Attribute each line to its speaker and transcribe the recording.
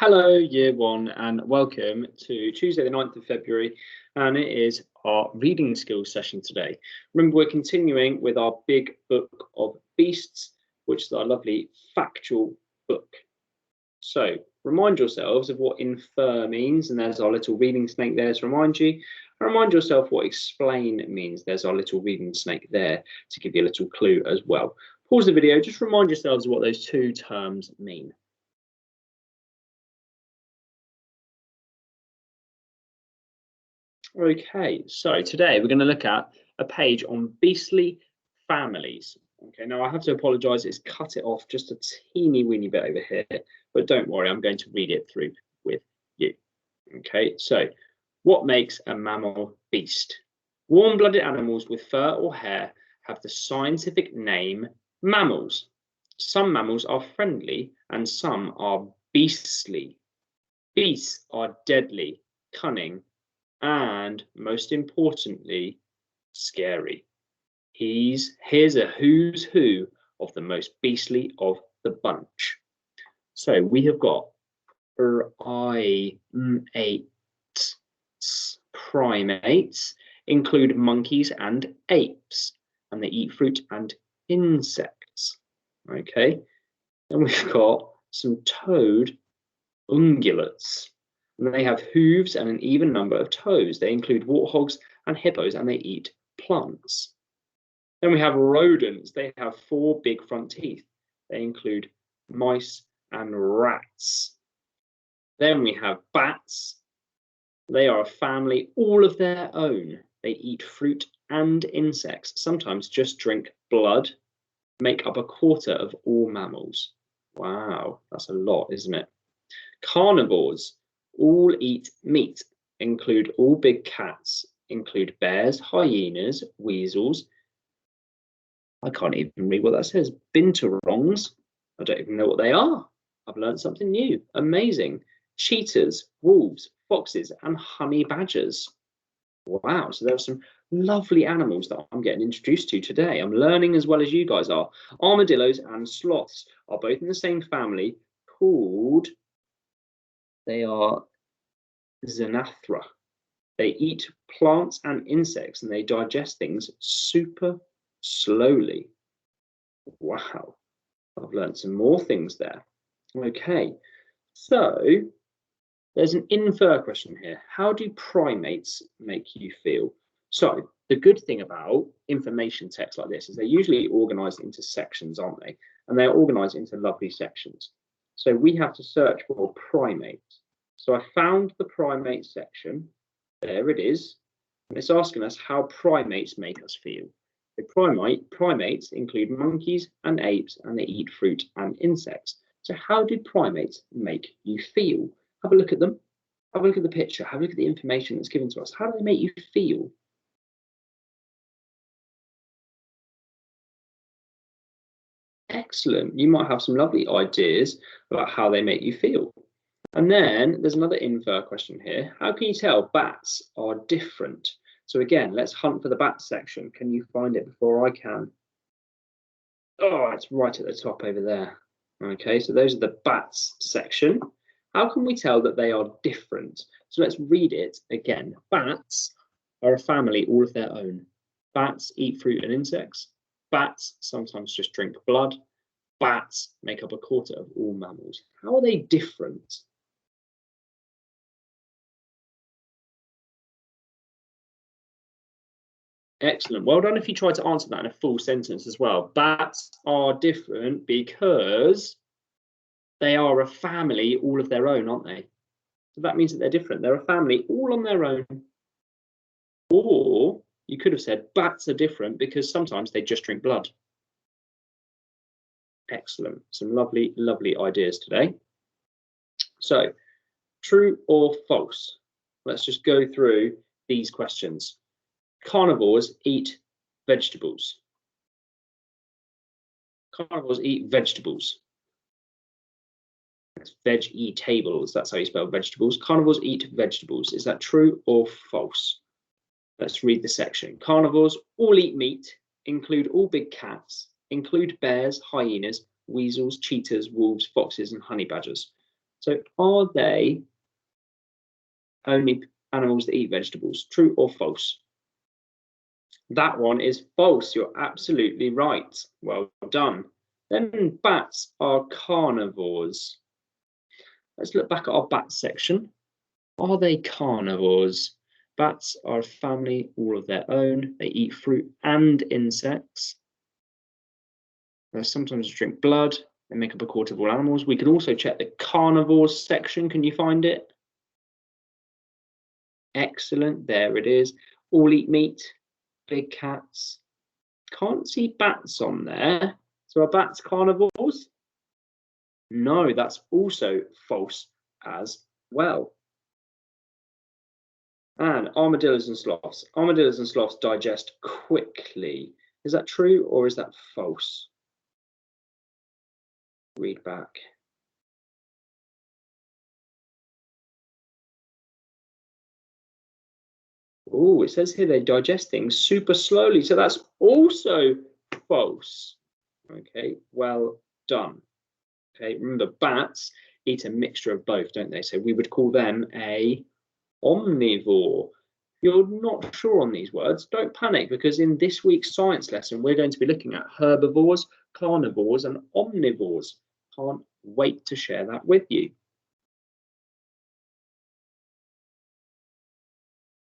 Speaker 1: Hello, year one, and welcome to Tuesday, the 9th of February, and it is our reading skills session today. Remember, we're continuing with our big book of beasts, which is our lovely factual book. So remind yourselves of what infer means, and there's our little reading snake there to remind you. And remind yourself what explain means. There's our little reading snake there to give you a little clue as well. Pause the video, just remind yourselves what those two terms mean. Okay, so today we're going to look at a page on beastly families. Okay, now I have to apologise, it's cut it off just a teeny weeny bit over here, but don't worry, I'm going to read it through with you. Okay, so what makes a mammal beast? Warm-blooded animals with fur or hair have the scientific name mammals. Some mammals are friendly and some are beastly. Beasts are deadly, cunning, and most importantly, scary. Here's a who's who of the most beastly of the bunch. So we have got primates, include monkeys and apes, and they eat fruit and insects. Okay, and we've got some toad ungulates. And they have hooves and an even number of toes. They include warthogs and hippos, and they eat plants. Then we have rodents. They have 4 big front teeth. They include mice and rats. Then we have bats. They are a family all of their own. They eat fruit and insects, sometimes just drink blood, make up a quarter of all mammals. Wow, that's a lot, isn't it? Carnivores all eat meat, include all big cats, include bears, hyenas, weasels. I can't even read what that says. Binturongs. I don't even know what they are. I've learned something new. Amazing. Cheetahs, wolves, foxes, and honey badgers. Wow, so there are some lovely animals that I'm getting introduced to today. I'm learning as well as you guys are. Armadillos and sloths are both in the same family called, they are Xanathra. They eat plants and insects, and they digest things super slowly. Wow, I've learned some more things there. Okay, so there's an infer question here. How do primates make you feel? So the good thing about information text like this is they're usually organized into sections, aren't they? And they're organized into lovely sections. So we have to search for primates. So I found the primate section. There it is. And it's asking us how primates make us feel. The primates include monkeys and apes, and they eat fruit and insects. So how do primates make you feel? Have a look at them. Have a look at the picture. Have a look at the information that's given to us. How do they make you feel? Excellent. You might have some lovely ideas about how they make you feel. And then there's another infer question here. How can you tell bats are different? So again, let's hunt for the bat section. Can you find it before I can? Oh, it's right at the top over there. Okay, so those are the bats section. How can we tell that they are different? So let's read it again. Bats are a family all of their own. Bats eat fruit and insects. Bats sometimes just drink blood. Bats make up a quarter of all mammals. How are they different? Excellent. Well done if you try to answer that in a full sentence as well. Bats are different because they are a family all of their own, aren't they? So that means that they're different. They're a family all on their own. Or you could have said bats are different because sometimes they just drink blood. Excellent. Some lovely, lovely ideas today. So, true or false? Let's just go through these questions. Carnivores eat vegetables. Carnivores eat vegetables. It's vegetables. That's how you spell vegetables. Carnivores eat vegetables. Is that true or false? Let's read the section. Carnivores all eat meat, include all big cats, include bears, hyenas, weasels, cheetahs, wolves, foxes, and honey badgers. So are they only animals that eat vegetables? True or false? That one is false. You're absolutely right. Well done. Then bats are carnivores. Let's look back at our bat section. Are they carnivores? Bats are a family all of their own. They eat fruit and insects. They sometimes drink blood. They make up a quarter of all animals. We can also check the carnivores section. Can you find it? Excellent. There it is. All eat meat. Big cats. Can't see bats on there. So are bats carnivores? No, that's also false as well. And armadillos and sloths. Armadillos and sloths digest quickly. Is that true or is that false? Read back. Oh, it says here they digest things super slowly. So that's also false. Okay, well done. Okay, remember bats eat a mixture of both, don't they? So we would call them a omnivore. If you're not sure on these words, don't panic, because in this week's science lesson, we're going to be looking at herbivores, carnivores, and omnivores. Can't wait to share that with you.